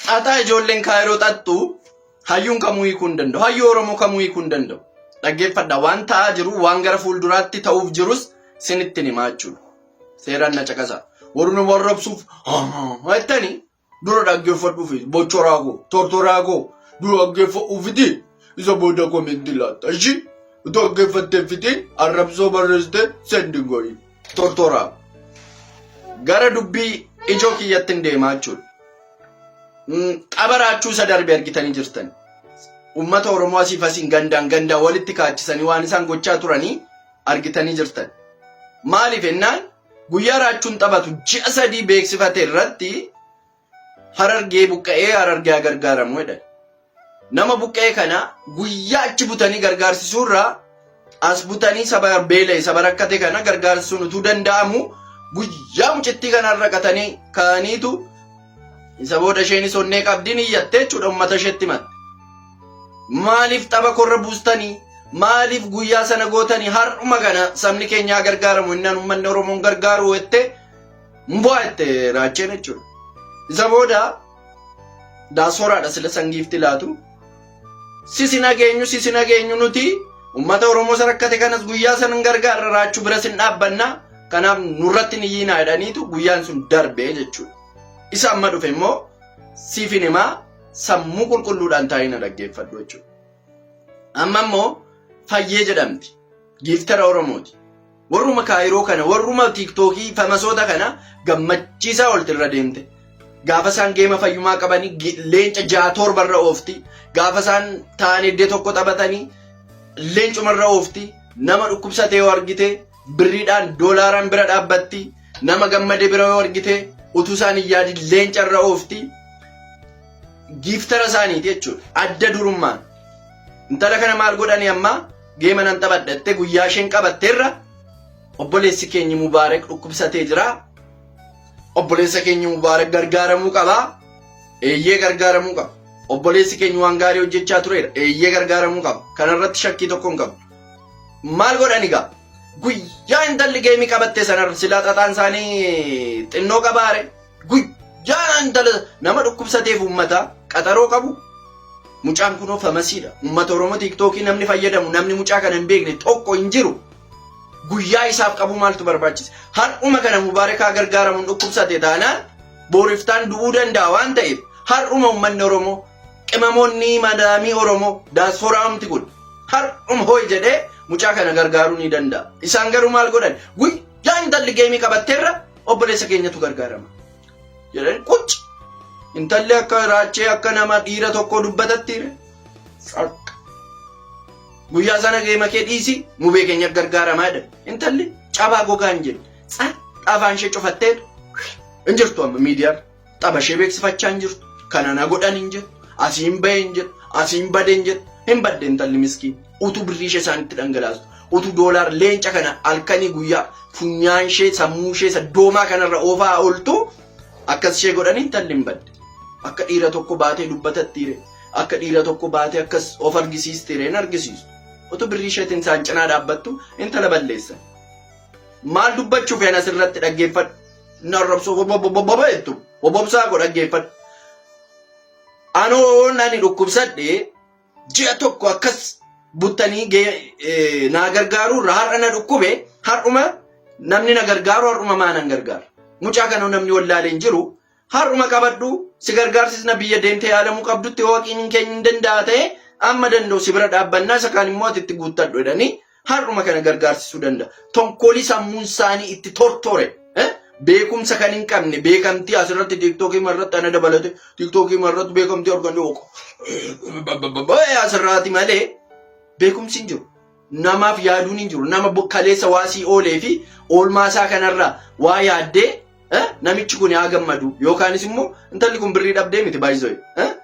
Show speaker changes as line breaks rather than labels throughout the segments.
Xaxaa ijoolleen kaayiroo xaxxu hayyuun kamuu hiikuu hin danda'u. Hayyuu Oromoo kamuu hiikuu hin danda'u. Dhaggeeffadha waan ta'aa jiru waan gara fuulduraatti ta'uuf jirus sinitti himaa jechuudha. Seeraan na caqasa. Warreen warrabsuuf jettanii dura dhaggeeffadhuufi bocoraa koo tortoraa koo dura dhaggeeffadhuufiti isa booda koomenti laata. Ishi dhaggeeffattee fitiin arrabsoo barreessitee sendi goyi tortoraa. Gara dubbii ijoo kiyyatti hin deemaa jechuudha. Qabaraachuu isa darbe argitanii jirtan. Ummata Oromoo asiif asiin gandaan walitti kaachisanii waan isaan gochaa turanii argitanii jirtan. Maaliif ennaan guyyaa raachuun taphatu ji'a 3 beeksifate irratti Harargee buqqa'ee Harargee gargaaramu jedhan. Nama buqqa'ee kana guyyaa achi butanii gargaarsiisuurraa as butanii saba beela'e saba rakkate kana gargaarsisuun utuu danda'amu guyyaa mucittii kana raqatanii kaaniitu isa booda isheenis onnee qabdiin iyyattee jechuudha uummata isheetti himatte. Maaliif tapha korra buustanii? Maaliif guyyaa sana gootanii? Har'uma kana sabni keenya gargaaramu innaan uummanni Oromoon gargaaru jettee mbu'aa jettee raacheen jechuudha. Isa booda daasoraadha sila sangiifti laatu. Sisi nageenyu nuti uummata Oromoo rakkate kanas guyyaa sana gargaarra raachuu bira sin dhaabbanna. Kanaaf nurratti ni yiinaa jedhaniitu guyyaan sun darbee jechuudha. Isa amma dhufe immoo siifin himaa sammuu qulqulluudhaan taa'ina dhaggeeffadhu jechuudha. Amma immoo Fayyee jedhamti. Giiftara Oromooti. Warruma kaayiroo kana warruma tiiktookii famasoota kana gammachiisaa olti irra deemte. Gaafa isaan geema fayyumaa qabanii leenca 6 barra oofti. Gaafa isaan ta'an iddoo tokko taphatanii leencumarra oofti. Nama dhukkubsatee yoo argite birriidhaan doolaaraan bira dhaabbatti. Nama gammade bira yoo argite utuu isaan hin yaadin leencarra oofti. Giiftara isaaniiti jechuudha. Adda durummaan. Intala kana maal godhanii amma geema nan taphadhatte guyyaa isheen qabatteerra obboleessi keenya Mubaarak dhukkubsatee jira. Obboleessa keenya Mubaarak gargaaramuu qaba. Eeyyee gargaaramuu qaba. Obboleessi keenya waan gaarii hojjechaa tureera. Eeyyee gargaaramuu qaba. Kanarratti shakkii tokko hin qabu. Maal godhani gaa? Guyyaa intalli geemii qabattee sanarra silaa xaxaan isaanii xinnoo qabaare. Guyyaa intala nama dhukkubsateef uummata qaxaroo qabu. Mucaan kun famasiidha. Uummata Oromoo tiiktookii namni fayyadamu namni mucaa kana hin beekne tokko hin jiru. Guyyaa isaaf qabu maaltu barbaachisa? Har'uma kana Mubaarakaa gargaaramuun dhukkubsate taanaan booriftaan du'uu danda'a waan ta'eef har'uma uummanni Oromoo qimamoonni madaamii Oromoo daasporaamti kun har'uma hooy jedhee mucaa kana gargaaruu ni danda'a. Isaan garuu maal godhan? Guyyaa intalli geemii qabatteerra obboleessa keenyatu gargaarama. Jedhanii qucci. Intalli akka raachee akka nama dhiira tokko dubbatatti guyyaa sana geema kee dhiisi mubee keenya gargaaramaa jedhan. Intalli cabaa gogaa hin jedhu. Afaan ishee cufattee hin jirtu amma miidiyaan tapha ishee beeksifachaa hin jirtu. Kana na godhan hin jedhu. Asiin bahee hin jedhu. Asiin badee hin jedhu. Hin badde intalli miskiin. Utuu birrii ishee isaanitti dhangalaastu. Utuu doolaar leenca kana halkanii guyyaa funyaan ishee sammuu ishee saddoomaa kanarra oofaa ooltu akkas ishee godhanii intalli hin badde. Akka dhiira tokko baatee dubbatattiire. Akka dhiira tokko baatee akkas of argisiistiire hin argisiisu. Utuu birrii isheetiin isaan cinaa dhaabbattu intala balleessa. Maal dubbachuuf yan asirratti dhaggeeffadhu. Narrabsoo jettu. Bobobsaa godha dhaggeeffadhu. Anoo nani dhukkubsadhe ji'a tokko akkas buttanii naa gargaaruurra har'a na dhukkube har'uma namni na gargaaru har'uma maanan gargaara. Mucaa kana namni wallaalee hin jiru. Har'uma qabadhu si gargaarsisna biyya deemtee yaalamuu qabdutti waaqiin keenya hin danda'a ta'e amma danda'u si bira dhaabbannaa isa kaan immoo ati itti guuttadhu jedhanii har'uma kana gargaarsisuu danda'a. Tonkolii sammuun isaanii itti tortore beekumsa kan hin qabne beekamtii asirratti tiiktookii marratti ana dabalate tiiktookii marratti beekamtii argannee asirraati malee beekumsi hin jiru. Namaaf yaaduun hin jiru. Nama kaleessa waasii oolee fi oolmaasaa kanarraa waa yaaddee namichi kun yaa gammadu yookaanis immoo intalli kun birrii dhabdee miti baay'isoo.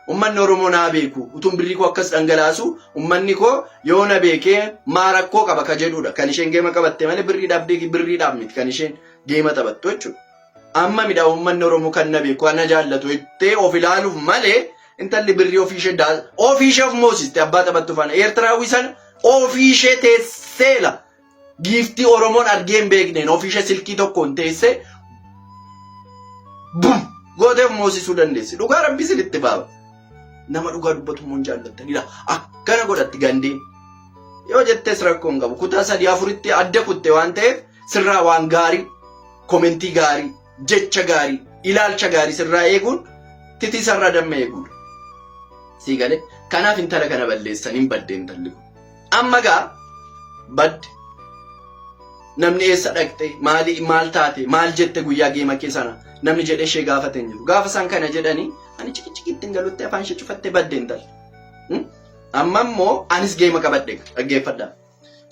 Uummanni Oromoo naa beeku utuun birrii koo akkas dhangalaasu uummanni koo yoo na beekee maa rakkoo qaba ka jedhudha. Kan isheen geema qabatte malee birrii dhabdee birriidhaaf miti kan isheen geema taphattu jechuudha. Amma midhaa uummanni Oromoo kan na beeku kan na jaallatu jettee of ilaaluuf malee intalli birrii ofiishee of moosiste abbaa taphattu faana Eertiraawii sana ofiishee teesseela. Giiftii Oromoon argee hin beekneen ofiishee silkii tokkoon teessee bum gooteef moosisuu dandeessi. Dhugaa rabbii sinitti baaba. Nama dhugaa dubbatu immoo hin jaallattanidha. Akkana godhatti gandeen. Yoo jettees rakkoo hin qabu. Kutaa 3-4tti adda kutte waan ta'eef sirraa waan gaarii, komentii gaarii, jecha gaarii, ilaalcha gaarii sirraa eeguun titii sarara damma eeguudha. Sii galee kanaaf intala kana balleessan hin badde intalli kun. Amma gaa badde. Namni eessa dhaqxe maal taate maal jette guyyaa geema kee sana namni jedhee ishee gaafate hin jiru. Gaafa san kana jedhanii ani cikichikitti hin galutti afaan ishee cufattee badde intalli. Amma immoo anis geema qabadhe dhaggeeffadhaa.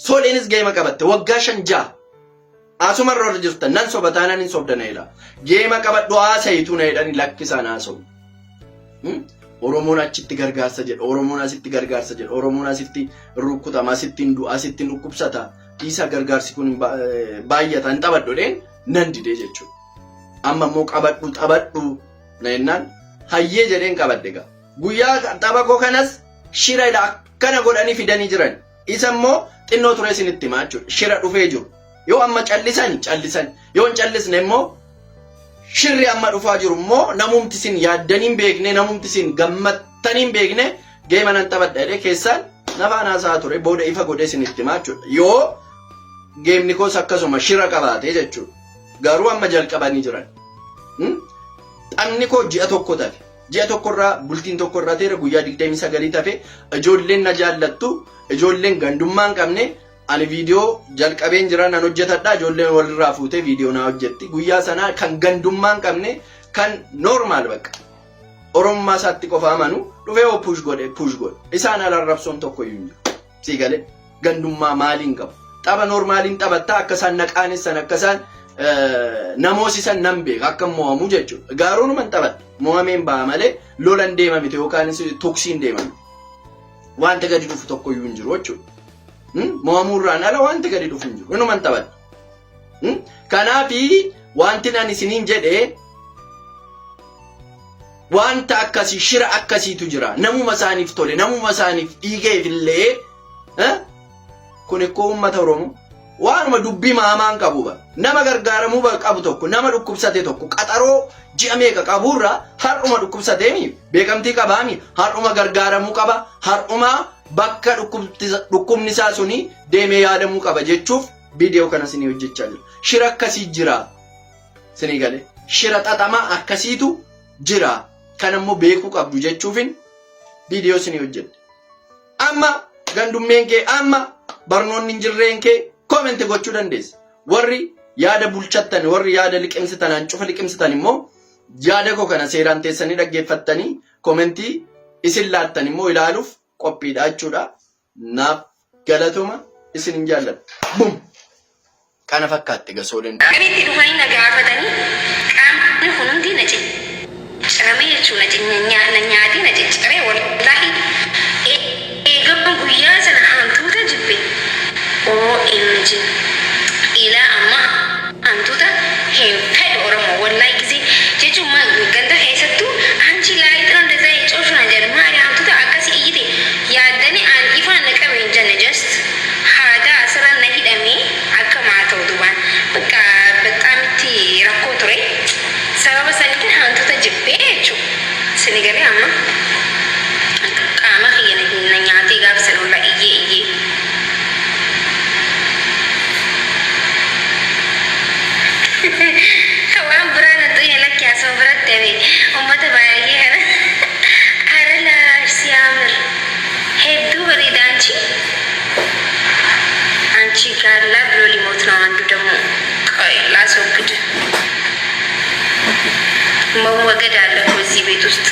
Soleenis geema qabatte waggaa 5-6. Asuma irra jirtan nan sobataan nan hin sobdaneedha. Geema qabadhu haasayituu na jedhanii lakkisaan haasawu. Oromoon achitti gargaarsa jedha. Oromoon asitti gargaarsa jedha. Oromoon asitti rukkutama, asitti du'a, asitti dhukkubsata. Isa gargaarsi kun baay'atan taphadhodheen nan didee jechuudha. Amma immoo qabadhu na jennaan hayyee jedheen qabadhe gaa. Guyyaa tapha koo kanas shira akkana godhanii fidanii jiran. Isa immoo xinnoo ture isinitti himaa jechuudha. Shira dhufee jiru. Yoo amma callisan. Yoo hin callisne immoo shirri amma dhufaa jiru immoo namumti isin yaaddanii hin beekne, namumti isin gammattanii hin beekne geema nan taphadha keessaan nafaan haasaa ture booda ifa godhee isinitti himaa jechuudha. Yoo geemni koos akkasuma shira qabaate jechuudha. Garuu amma jalqabanii jiran. Taphni koo ji'a tokko tafe. Ji'a tokkorraa bultiin tokkorraa ta'e guyyaa 29 tafe ijoolleen na jaallattu, ijoolleen gandummaa hin qabne ani viidiyoo jalqabeen jira nan hojjetadha. Ijoolleen walirraa fuutee viidiyoo na hojjetti. Guyyaa sanaa kan gandummaa hin qabne kan normaal bakka. Oromummaa isaatti qofa amanu dhufee oo push godhe. Isaan alarrabsoon tokko iyyuu hin jiru. Sii galee gandummaa maaliin qabu. Tapha normaaliin taphattaa akka isaan naqaanessan akka isaan namoosisan nan beeka akka mo'amu jechuudha. Gaaruunuman taphadha. Mo'ameen ba'a malee lolan deemamite yookaanis tuksiin deemamite. Wanta gadi dhufu tokko iyyuu hin jiru jechuudha. Mo'amuurraan ala wanta gadi dhufu hin jiru. Inuman taphadha. Kanaafi wanti ani isiniin jedhee wanta akkasii shira akkasiitu jira. Namuma isaaniif tole, namuma isaaniif dhiigeef illee kun ikkoo uummata Oromoo waanuma dubbii maamaan qabu ba. Nama gargaaramuu qabu tokko, nama dhukkubsate tokko qaxaroo ji'a meeqa qaburraa har'uma dhukkubsateemi beekamtii qabaami har'uma gargaaramuu qaba har'uma bakka dhukkubni isaa suni deemee yaadamuu qaba jechuuf viidiyoo kana isinii hojjechaa jira. Shira akkasii jira. Isinii galee shira xaxamaa akkasiitu jira. Kan ammoo beekuu qabdu jechuufin viidiyoo isinii hojjedhe. Amma gandummeen kee amma barnoonni jirreen kee koomenti gochuu dandeessa. Warri yaada bulchattan, warri yaada liqimsitan, cufa liqimsitan immoo yaada koo kana seeraan teessanii dhaggeeffattanii koomentii isin laattan immoo ilaaluuf qophiidha jechuudha. Naaf galatoma isin hin jaalladhu. Bum! Kana fakkaatte gasooleen.
Kamitti dhufanii na gaafatanii qaamni kun hundi na ciccirame jechuudha. Nyaati na cicciree wallaahi eegamu guyyaa sana hantuuta jibbe. OMG ilaa amma hantuuta hin fedhu Oromoo wallaahi gisee jechuun ganda keessattuu anchi laayitiin hundasa cooshu na jedhu maali hantuuta akkasii iyyite yaaddanii aan ifaan na qabe hin jenne just haada asirra na hidhamee akka maa ta'u dubaan bakka bexaamitti rakkoo ture sababa saniitiin hantuuta jibbee jechuudha. Sini galee amma qaama kiyya na nyaatee gaafa sana ollaa iyyee. Waan biraan atoo yalakki asoo biratti dhabe uummata baay'ee kana arala siyaamir hedduu bareeda አንቺ ጋላ ብሎ ሊሞት ነው። አንዱ ደግሞ ቆይ ላስወግድ መወገድ አለ እዚህ ቤት ውስጥ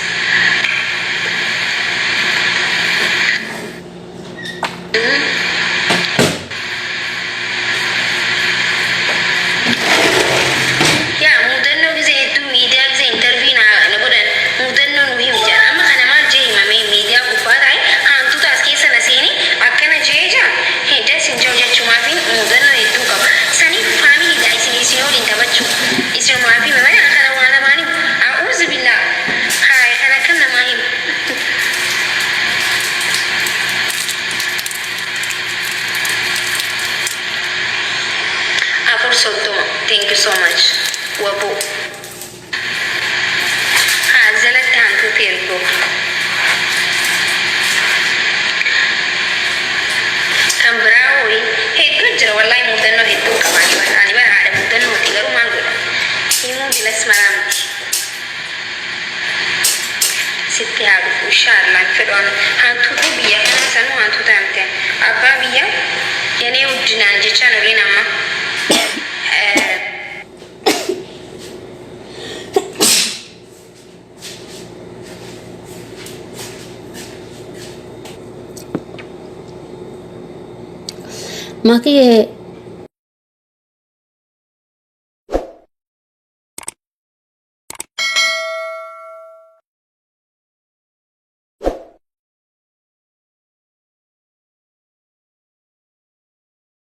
Thank you so much. Wabo. mudannoo hedduu qabaani bara ani bara haadha mudannoo ti garuu maan godha himuu bilas maraamti sitti haa dhufu inshaallah fedhoon hantuutu biyya kana sanuu hantuuta hamte abbaa biyya yenee uddinaan jechaan oliin amma
Maki